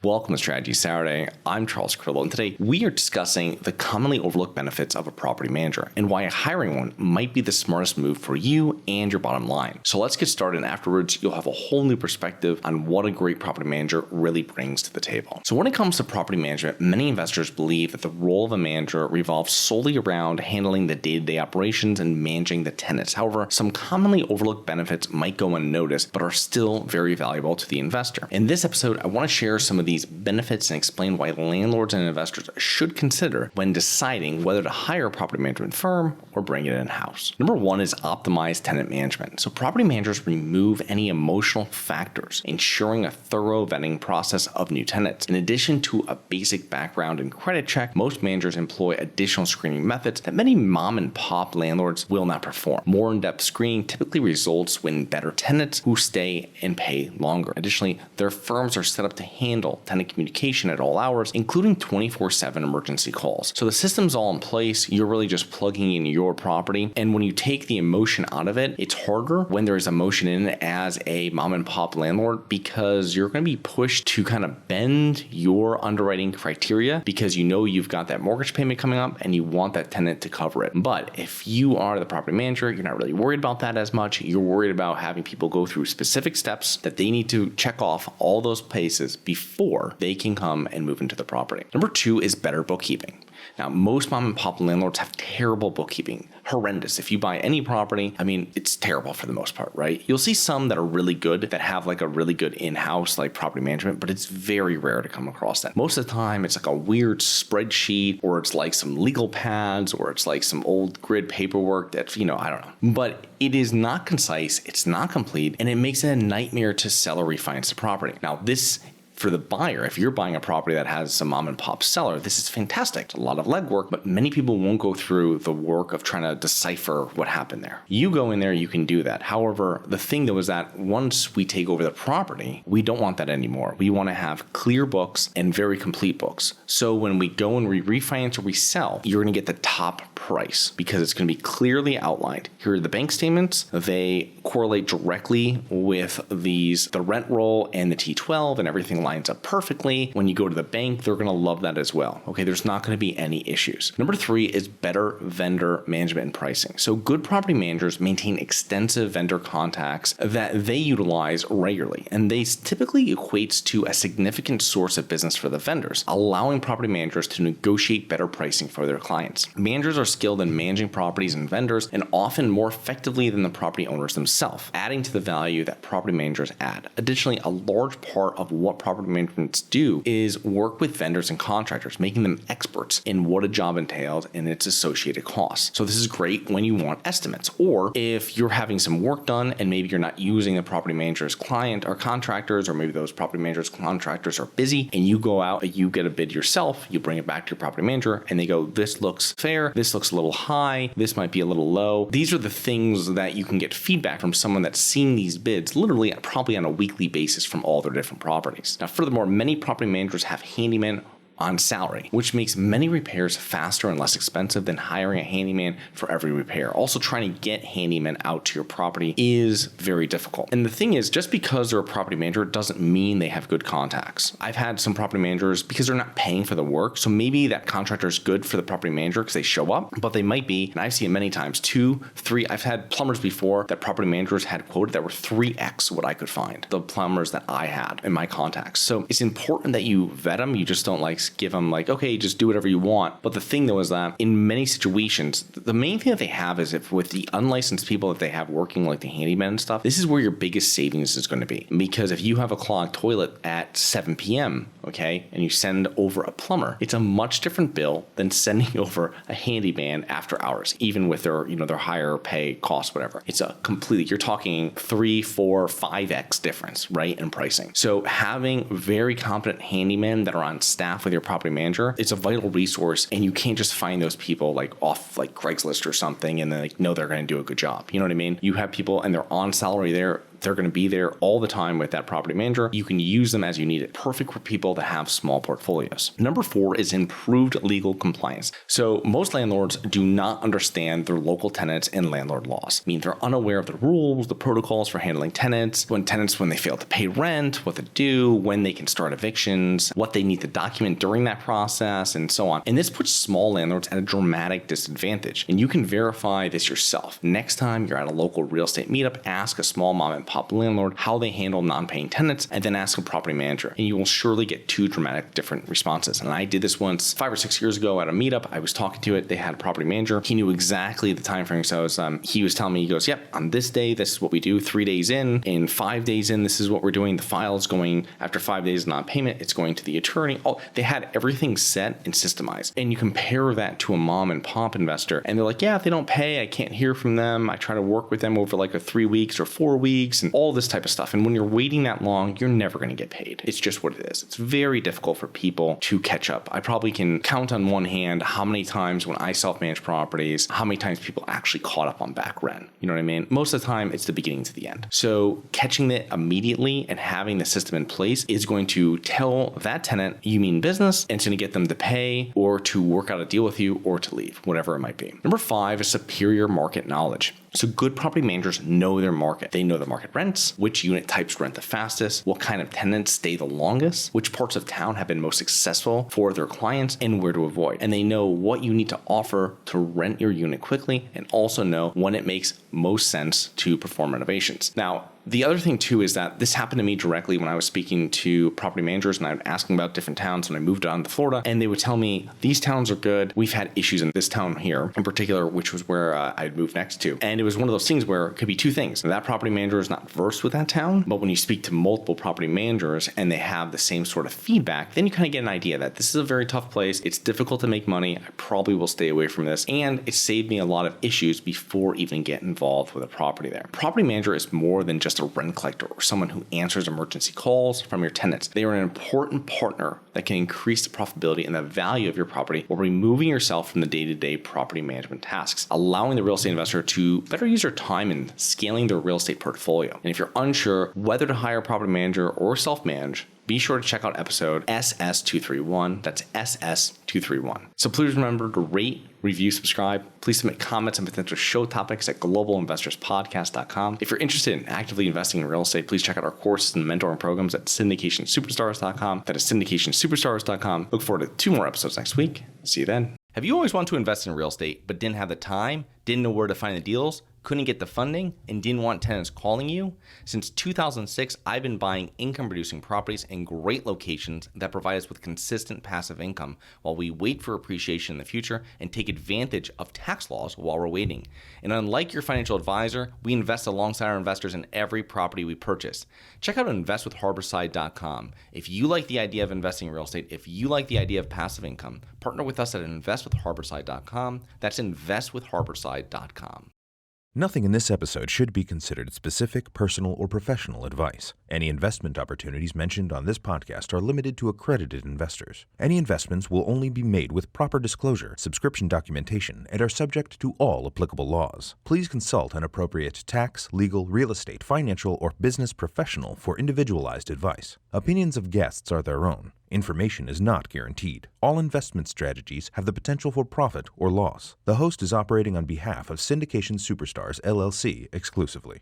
Welcome to Strategy Saturday. I'm Charles Carillo, and today we are discussing the commonly overlooked benefits of a property manager and why hiring one might be the smartest move for you and your bottom line. So let's get started, and afterwards you'll have a whole new perspective on what a great property manager really brings to the table. So when it comes to property management, many investors believe that the role of a manager revolves solely around handling the day-to-day operations and managing the tenants. However, some commonly overlooked benefits might go unnoticed, but are still very valuable to the investor. In this episode, I want to share some of these benefits and explain why landlords and investors should consider when deciding whether to hire a property management firm or bring it in-house. Number one is optimized tenant management. So property managers remove any emotional factors, ensuring a thorough vetting process of new tenants. In addition to a basic background and credit check, most managers employ additional screening methods that many mom and pop landlords will not perform. More in-depth screening typically results in better tenants who stay and pay longer. Additionally, their firms are set up to handle tenant communication at all hours, including 24/7 emergency calls. So the system's all in place. You're really just plugging in your property. And when you take the emotion out of it, it's harder when there's emotion in it as a mom and pop landlord, because you're going to be pushed to kind of bend your underwriting criteria because you know you've got that mortgage payment coming up and you want that tenant to cover it. But if you are the property manager, you're not really worried about that as much. You're worried about having people go through specific steps that they need to check off all those places before they can come and move into the property. Number two is better bookkeeping. Now, most mom and pop landlords have terrible bookkeeping. Horrendous. If you buy any property, it's terrible for the most part, right? You'll see some that are really good, that have like a really good in-house like property management, but it's very rare to come across that. Most of the time, it's like a weird spreadsheet, or it's like some legal pads, or it's like some old grid paperwork that's, I don't know. But it is not concise, it's not complete, and it makes it a nightmare to sell or refinance the property. Now, this for the buyer, if you're buying a property that has some mom and pop seller, this is fantastic. It's a lot of legwork, but many people won't go through the work of trying to decipher what happened there. You go in there, you can do that. However, the thing though is that once we take over the property, we don't want that anymore. We want to have clear books and very complete books. So when we go and we refinance or we sell, you're going to get the top price because it's going to be clearly outlined. Here are the bank statements. They correlate directly with the rent roll and the T12, and everything lines up perfectly. When you go to the bank, they're going to love that as well. Okay, there's not going to be any issues. Number three is better vendor management and pricing. So good property managers maintain extensive vendor contacts that they utilize regularly, and they typically equates to a significant source of business for the vendors, allowing property managers to negotiate better pricing for their clients. Managers are skilled in managing properties and vendors, and often more effectively than the property owners themselves, adding to the value that property managers add. Additionally, a large part of what property management do is work with vendors and contractors, making them experts in what a job entails and its associated costs. So this is great when you want estimates, or if you're having some work done and maybe you're not using the property manager's client or contractors, or maybe those property managers contractors are busy and you go out, you get a bid yourself, you bring it back to your property manager and they go, this looks fair, this looks a little high, this might be a little low. These are the things that you can get feedback from someone that's seeing these bids literally probably on a weekly basis from all their different properties. Now, furthermore, many property managers have handymen on salary, which makes many repairs faster and less expensive than hiring a handyman for every repair. Also, trying to get handymen out to your property is very difficult. And the thing is, just because they're a property manager doesn't mean they have good contacts. I've had some property managers, because they're not paying for the work, so maybe that contractor is good for the property manager because they show up, but they might be, and I've seen it many times, 2, 3, I've had plumbers before that property managers had quoted that were 3x what I could find, the plumbers that I had in my contacts. So it's important that you vet them. You just don't give them okay, just do whatever you want. But the thing though is that in many situations, the main thing that they have is, if with the unlicensed people that they have working like the handyman and stuff, this is where your biggest savings is going to be. Because if you have a clogged toilet at 7 p.m., okay, and you send over a plumber, it's a much different bill than sending over a handyman after hours, even with their, their higher pay cost, whatever. It's a completely, you're talking 3, 4, 5x difference, right, in pricing. So having very competent handymen that are on staff with your property manager, it's a vital resource, and you can't just find those people off Craigslist or something and then know they're going to do a good job. You know what I mean? You have people and they're on salary there. They're going to be there all the time with that property manager. You can use them as you need it. Perfect for people that have small portfolios. Number 4 is improved legal compliance. So most landlords do not understand their local tenants and landlord laws. I mean, they're unaware of the rules, the protocols for handling tenants, when they fail to pay rent, what to do, when they can start evictions, what they need to document during that process, and so on. And this puts small landlords at a dramatic disadvantage. And you can verify this yourself. Next time you're at a local real estate meetup, ask a small mom and pop landlord how they handle non-paying tenants, and then ask a property manager. And you will surely get 2 dramatic different responses. And I did this once 5 or 6 years ago at a meetup. I was talking to it. They had a property manager. He knew exactly the time frame. So he was telling me, he goes, yep, on this day, this is what we do. 3 days in 5 days in, this is what we're doing. The file is going after 5 days of non-payment. It's going to the attorney. Oh, they had everything set and systemized. And you compare that to a mom and pop investor, and they're like, yeah, if they don't pay, I can't hear from them. I try to work with them over like a 3 weeks or 4 weeks and all this type of stuff. And when you're waiting that long, you're never going to get paid. It's just what it is. It's very difficult for people to catch up. I probably can count on one hand how many times when I self-manage properties, how many times people actually caught up on back rent. You know what I mean? Most of the time, it's the beginning to the end. So catching it immediately and having the system in place is going to tell that tenant you mean business, and it's going to get them to pay or to work out a deal with you or to leave, whatever it might be. Number 5 is superior market knowledge. So good property managers know their market. They know the market rents, which unit types rent the fastest, what kind of tenants stay the longest, which parts of town have been most successful for their clients, and where to avoid. And they know what you need to offer to rent your unit quickly, and also know when it makes most sense to perform renovations. Now, the other thing too is that this happened to me directly when I was speaking to property managers and I was asking about different towns when I moved on to Florida, and they would tell me these towns are good. We've had issues in this town here in particular, which was where I'd moved next to. And it was one of those things where it could be 2 things. That property manager is not versed with that town, but when you speak to multiple property managers and they have the same sort of feedback, then you kind of get an idea that this is a very tough place. It's difficult to make money. I probably will stay away from this. And it saved me a lot of issues before even getting involved with a property there. Property manager is more than just a rent collector or someone who answers emergency calls from your tenants. They are an important partner that can increase the profitability and the value of your property while removing yourself from the day-to-day property management tasks, allowing the real estate investor to better use their time in scaling their real estate portfolio. And if you're unsure whether to hire a property manager or self-manage, be sure to check out episode SS231. That's SS231. So please remember to rate, review, subscribe. Please submit comments and potential show topics at globalinvestorspodcast.com. If you're interested in actively investing in real estate, please check out our courses and mentoring programs at syndicationsuperstars.com. That is syndicationsuperstars.com. Look forward to 2 more episodes next week. See you then. Have you always wanted to invest in real estate but didn't have the time, didn't know where to find the deals, couldn't get the funding, and didn't want tenants calling you? Since 2006, I've been buying income-producing properties in great locations that provide us with consistent passive income while we wait for appreciation in the future and take advantage of tax laws while we're waiting. And unlike your financial advisor, we invest alongside our investors in every property we purchase. Check out investwithharborside.com. If you like the idea of investing in real estate, if you like the idea of passive income, partner with us at investwithharborside.com. That's investwithharborside.com. Nothing in this episode should be considered specific, personal, or professional advice. Any investment opportunities mentioned on this podcast are limited to accredited investors. Any investments will only be made with proper disclosure, subscription documentation, and are subject to all applicable laws. Please consult an appropriate tax, legal, real estate, financial, or business professional for individualized advice. Opinions of guests are their own. Information is not guaranteed. All investment strategies have the potential for profit or loss. The host is operating on behalf of Syndication Superstars, LLC exclusively.